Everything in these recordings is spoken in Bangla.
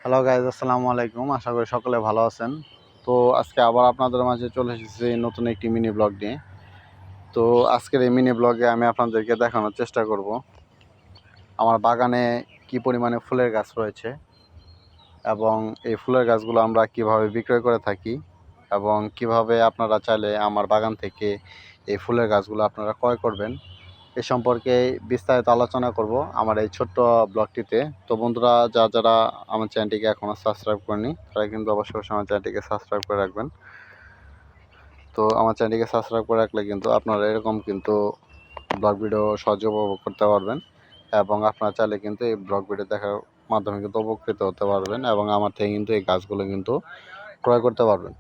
হ্যালো গাইজ, আসসালামু আলাইকুম। আশা করি সকলে ভালো আছেন। তো আজকে আবার আপনাদের মাঝে চলে এসেছি নতুন একটি মিনি ব্লগ নিয়ে। তো আজকের এই মিনি ব্লগে আমি আপনাদেরকে দেখানোর চেষ্টা করব আমার বাগানে কি পরিমাণে ফুলের গাছ রয়েছে এবং এই ফুলের গাছগুলো আমরা কিভাবে বিক্রয় করে থাকি এবং কিভাবে আপনারা চাইলে আমার বাগান থেকে এই ফুলের গাছগুলো আপনারা ক্রয় করবেন, এ সম্পর্কে বিস্তারিত আলোচনা করব আমার এই ছোট্ট ব্লগটিতে। তো বন্ধুরা, যারা আমার চ্যানেলটিকে এখনও সাবস্ক্রাইব করেনি তারা কিন্তু অবশ্যই আমার চ্যানেলটিকে সাবস্ক্রাইব করে রাখবেন। তো আমার চ্যানেলটিকে সাবস্ক্রাইব করে রাখলে কিন্তু আপনারা এরকম কিন্তু ব্লগ ভিডিও সহজে উপভোগ করতে পারবেন এবং আপনারা চাইলে কিন্তু এই ব্লগ ভিডিও দেখার মাধ্যমে কিন্তু উপকৃত হতে পারবেন এবং আমার থেকে কিন্তু এই গাছগুলো কিন্তু ক্রয় করতে পারবেন।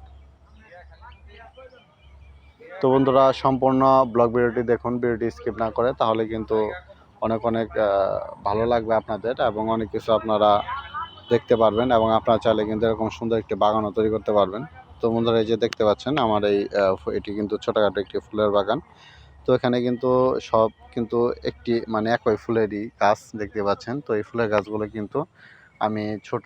তো বন্ধুরা, সম্পূর্ণ ব্লগ ভিডিওটি দেখুন, ভিডিওটি স্কিপ না করে, তাহলে কিন্তু অনেক অনেক ভালো লাগবে আপনাদের এবং অনেক কিছু আপনারা দেখতে পারবেন এবং আপনারা চাইলে কিন্তু এরকম সুন্দর একটি বাগানও তৈরি করতে পারবেন। তো বন্ধুরা, এই যে দেখতে পাচ্ছেন আমার এটি কিন্তু ছোটোখাটো একটি ফুলের বাগান। তো এখানে কিন্তু সব কিন্তু একটি মানে একই ফুলেরই গাছ দেখতে পাচ্ছেন। তো এই ফুলের গাছগুলো কিন্তু আমি ছোট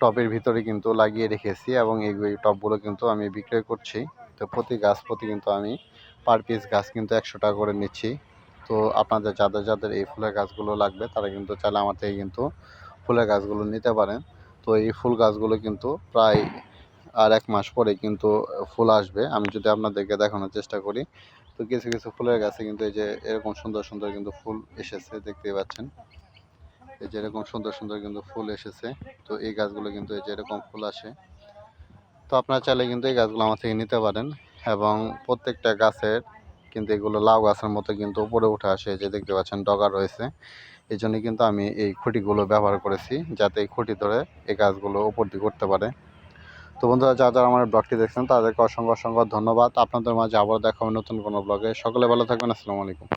টবের ভিতরে কিন্তু লাগিয়ে রেখেছি এবং এই টবগুলো কিন্তু আমি বিক্রয় করছি। তো প্রতি গাছ প্রতি কিন্তু আমি পার পিস গাছ কিন্তু 100 টাকা করে নিচ্ছি। তো আপনাদের যাদের এই ফুলের গাছগুলো লাগবে তারা কিন্তু চাইলে আমার থেকে কিন্তু ফুলের গাছগুলো নিতে পারেন। তো এই ফুল গাছগুলো কিন্তু প্রায় আর 1 মাস পরে কিন্তু ফুল আসবে। আমি যদি আপনাদেরকে দেখানোর চেষ্টা করি, তো কিছু কিছু ফুলের গাছে কিন্তু এই যে এরকম সুন্দর সুন্দর কিন্তু ফুল এসেছে, দেখতেই পাচ্ছেন। এই যে এরকম সুন্দর সুন্দর কিন্তু ফুল এসেছে। তো এই গাছগুলো কিন্তু এই যে এরকম ফুল আসে। তো আপনারা চাইলে কিন্তু এই গাছগুলো আমার থেকে নিতে পারেন এবং প্রত্যেকটা গাছের কিন্তু এগুলো লাউ গাছের মতো কিন্তু উপরে উঠে আসে, যে দেখতে পাচ্ছেন ডগা রয়েছে। এই জন্য কিন্তু আমি এই খুঁটিগুলো ব্যবহার করেছি, যাতে এই খুঁটি ধরে এই গাছগুলো উপর দিকে উঠতে পারে। তো বন্ধুরা, যারা আমার ব্লগটি দেখছেন তাদেরকে অসংখ্য অসংখ্য ধন্যবাদ। আপনাদের মাঝে আবার দেখা হবে নতুন কোনো ব্লগে। সকলে ভালো থাকবেন। আসসালামু আলাইকুম।